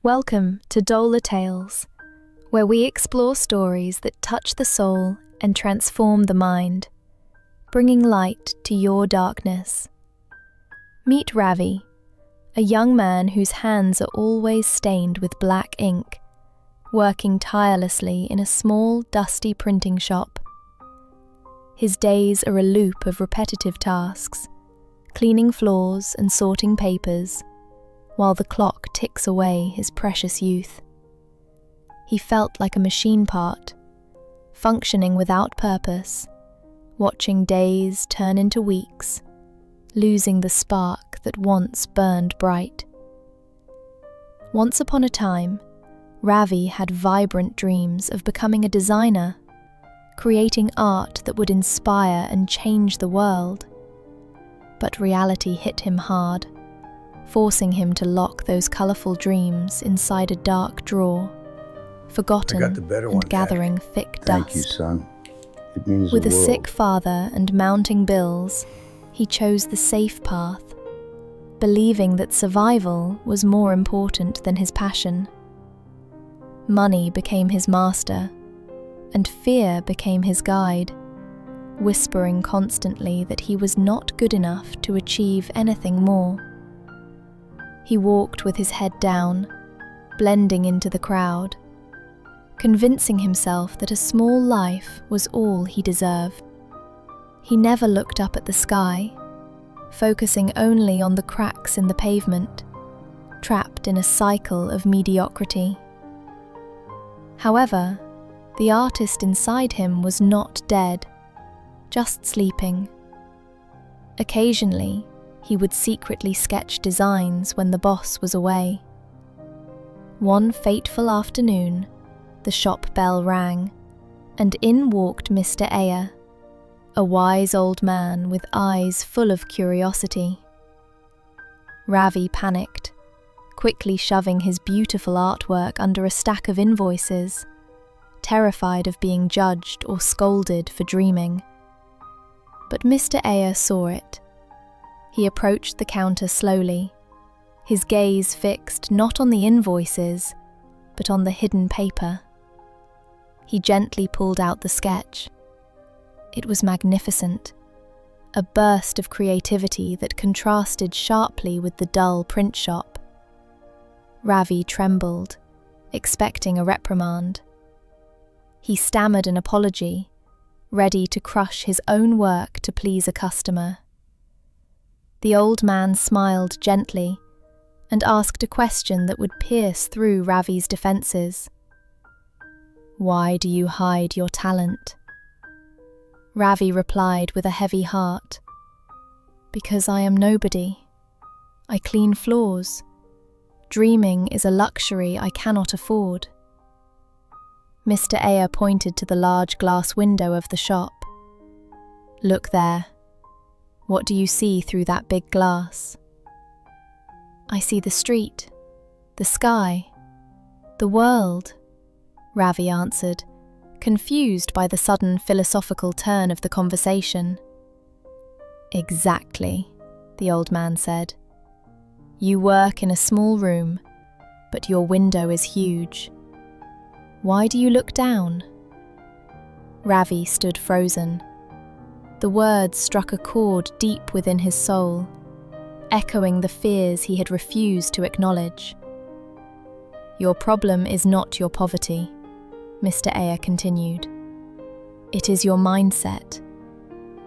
Welcome to DOLA Tales, where we explore stories that touch the soul and transform the mind, bringing light to your darkness. Meet Ravi, a young man whose hands are always stained with black ink, working tirelessly in a small, dusty printing shop. His days are a loop of repetitive tasks, cleaning floors and sorting papers, while the clock ticks away his precious youth. He felt like a machine part, functioning without purpose, watching days turn into weeks, losing the spark that once burned bright. Once upon a time, Ravi had vibrant dreams of becoming a designer, creating art that would inspire and change the world. But reality hit him hard, forcing him to lock those colourful dreams inside a dark drawer, forgotten and gathering thick dust. Thank you, son. It means With the a world. sick father and mounting bills, he chose the safe path, believing that survival was more important than his passion. Money became his master, and fear became his guide, whispering constantly that he was not good enough to achieve anything more. He walked with his head down, blending into the crowd, convincing himself that a small life was all he deserved. He never looked up at the sky, focusing only on the cracks in the pavement, trapped in a cycle of mediocrity. However, the artist inside him was not dead, just sleeping. Occasionally, he would secretly sketch designs when the boss was away. One fateful afternoon, the shop bell rang, and in walked Mr. Ayer, a wise old man with eyes full of curiosity. Ravi panicked, quickly shoving his beautiful artwork under a stack of invoices, terrified of being judged or scolded for dreaming. But Mr. Ayer saw it. He approached the counter slowly, his gaze fixed not on the invoices, but on the hidden paper. He gently pulled out the sketch. It was magnificent, a burst of creativity that contrasted sharply with the dull print shop. Ravi trembled, expecting a reprimand. He stammered an apology, ready to crush his own work to please a customer. The old man smiled gently and asked a question that would pierce through Ravi's defences. "Why do you hide your talent?" Ravi replied with a heavy heart, "Because I am nobody. I clean floors. Dreaming is a luxury I cannot afford." Mr. Ayer pointed to the large glass window of the shop. "Look there. What do you see through that big glass?" "I see the street, the sky, the world," Ravi answered, confused by the sudden philosophical turn of the conversation. "Exactly," the old man said. "You work in a small room, but your window is huge. Why do you look down?" Ravi stood frozen. The words struck a chord deep within his soul, echoing the fears he had refused to acknowledge. "Your problem is not your poverty," Mr. Ayer continued. "It is your mindset.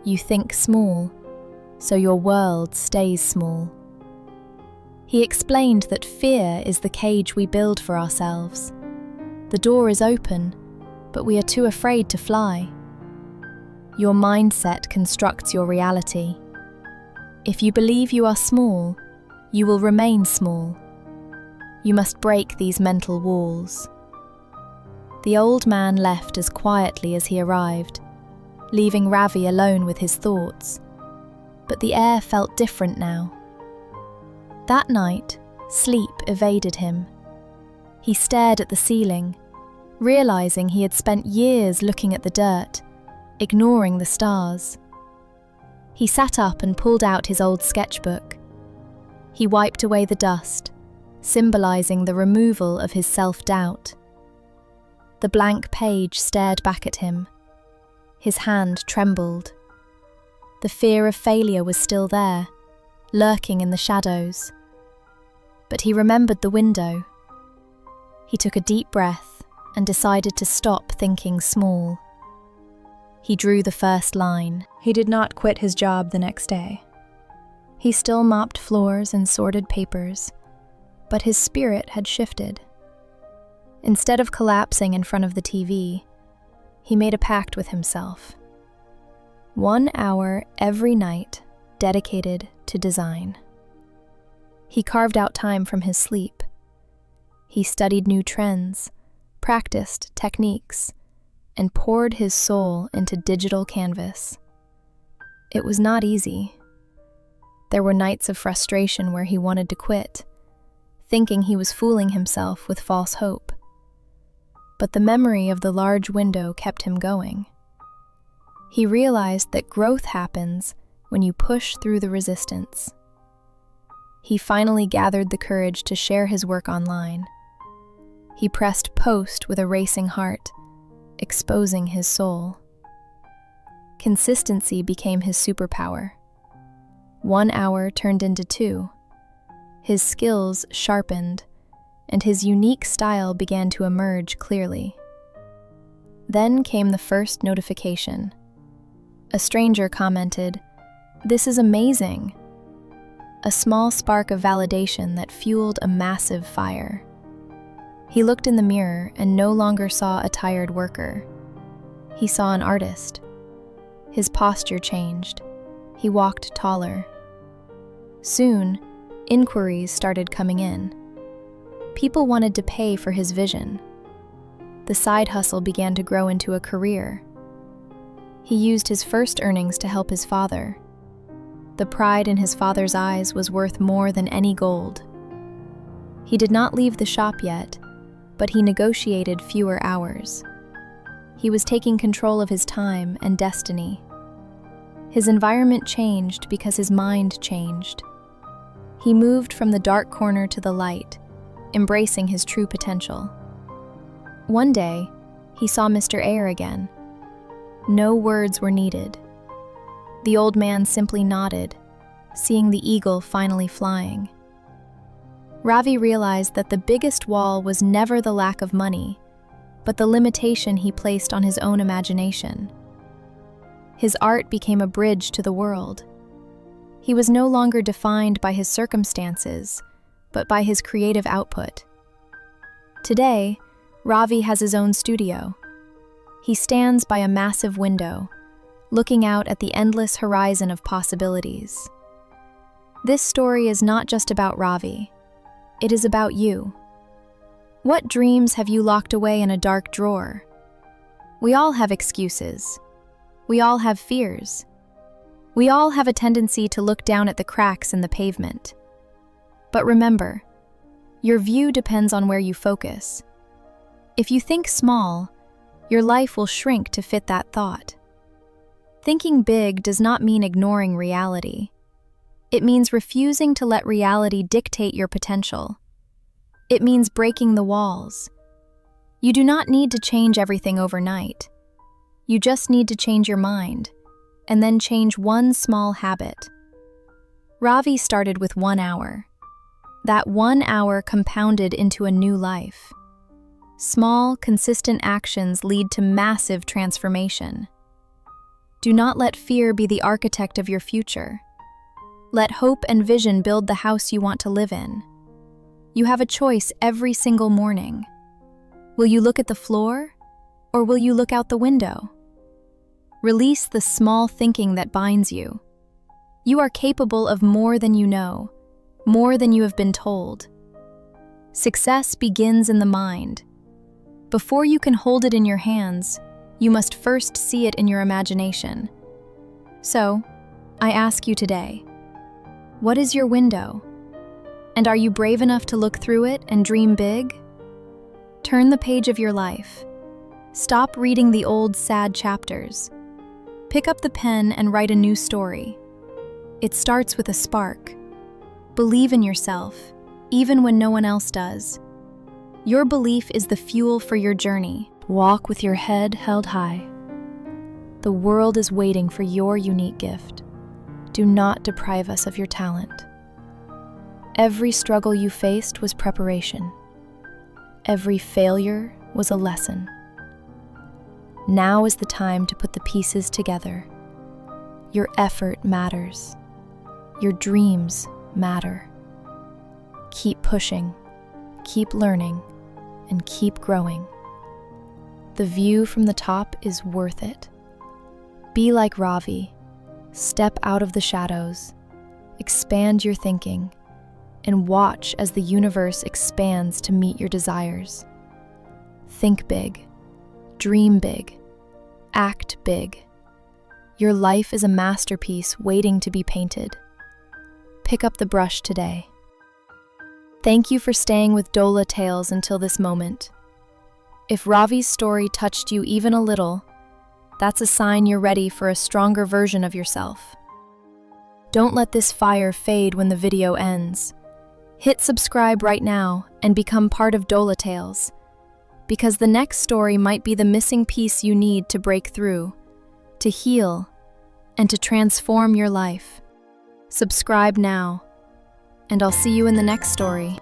You think small, so your world stays small." He explained that fear is the cage we build for ourselves. The door is open, but we are too afraid to fly. Your mindset constructs your reality. If you believe you are small, you will remain small. You must break these mental walls. The old man left as quietly as he arrived, leaving Ravi alone with his thoughts. But the air felt different now. That night, sleep evaded him. He stared at the ceiling, realizing he had spent years looking at the dirt, ignoring the stars. He sat up and pulled out his old sketchbook. He wiped away the dust, symbolizing the removal of his self-doubt. The blank page stared back at him. His hand trembled. The fear of failure was still there, lurking in the shadows. But he remembered the window. He took a deep breath and decided to stop thinking small. He drew the first line. He did not quit his job the next day. He still mopped floors and sorted papers, but his spirit had shifted. Instead of collapsing in front of the TV, he made a pact with himself. 1 hour every night dedicated to design. He carved out time from his sleep. He studied new trends, practiced techniques, and poured his soul into digital canvas. It was not easy. There were nights of frustration where he wanted to quit, thinking he was fooling himself with false hope. But the memory of the large window kept him going. He realized that growth happens when you push through the resistance. He finally gathered the courage to share his work online. He pressed post with a racing heart, exposing his soul. Consistency became his superpower. 1 hour turned into 2. His skills sharpened, and his unique style began to emerge clearly. Then came the first notification. A stranger commented, "This is amazing." A small spark of validation that fueled a massive fire. He looked in the mirror and no longer saw a tired worker. He saw an artist. His posture changed. He walked taller. Soon, inquiries started coming in. People wanted to pay for his vision. The side hustle began to grow into a career. He used his first earnings to help his father. The pride in his father's eyes was worth more than any gold. He did not leave the shop yet, but he negotiated fewer hours. He was taking control of his time and destiny. His environment changed because his mind changed. He moved from the dark corner to the light, embracing his true potential. One day, he saw Mr. Ayer again. No words were needed. The old man simply nodded, seeing the eagle finally flying. Ravi realized that the biggest wall was never the lack of money, but the limitation he placed on his own imagination. His art became a bridge to the world. He was no longer defined by his circumstances, but by his creative output. Today, Ravi has his own studio. He stands by a massive window, looking out at the endless horizon of possibilities. This story is not just about Ravi. It is about you. What dreams have you locked away in a dark drawer? We all have excuses. We all have fears. We all have a tendency to look down at the cracks in the pavement. But remember, your view depends on where you focus. If you think small, your life will shrink to fit that thought. Thinking big does not mean ignoring reality. It means refusing to let reality dictate your potential. It means breaking the walls. You do not need to change everything overnight. You just need to change your mind, and then change one small habit. Ravi started with 1 hour. That 1 hour compounded into a new life. Small, consistent actions lead to massive transformation. Do not let fear be the architect of your future. Let hope and vision build the house you want to live in. You have a choice every single morning. Will you look at the floor, or will you look out the window? Release the small thinking that binds you. You are capable of more than you know, more than you have been told. Success begins in the mind. Before you can hold it in your hands, you must first see it in your imagination. So, I ask you today, what is your window? And are you brave enough to look through it and dream big? Turn the page of your life. Stop reading the old, sad chapters. Pick up the pen and write a new story. It starts with a spark. Believe in yourself, even when no one else does. Your belief is the fuel for your journey. Walk with your head held high. The world is waiting for your unique gift. Do not deprive us of your talent. Every struggle you faced was preparation. Every failure was a lesson. Now is the time to put the pieces together. Your effort matters. Your dreams matter. Keep pushing, keep learning, and keep growing. The view from the top is worth it. Be like Ravi. Step out of the shadows, expand your thinking, and watch as the universe expands to meet your desires. Think big, dream big, act big. Your life is a masterpiece waiting to be painted. Pick up the brush today. Thank you for staying with DOLA Tales until this moment. If Ravi's story touched you even a little, that's a sign you're ready for a stronger version of yourself. Don't let this fire fade when the video ends. Hit subscribe right now and become part of DOLA Tales, because the next story might be the missing piece you need to break through, to heal, and to transform your life. Subscribe now, and I'll see you in the next story.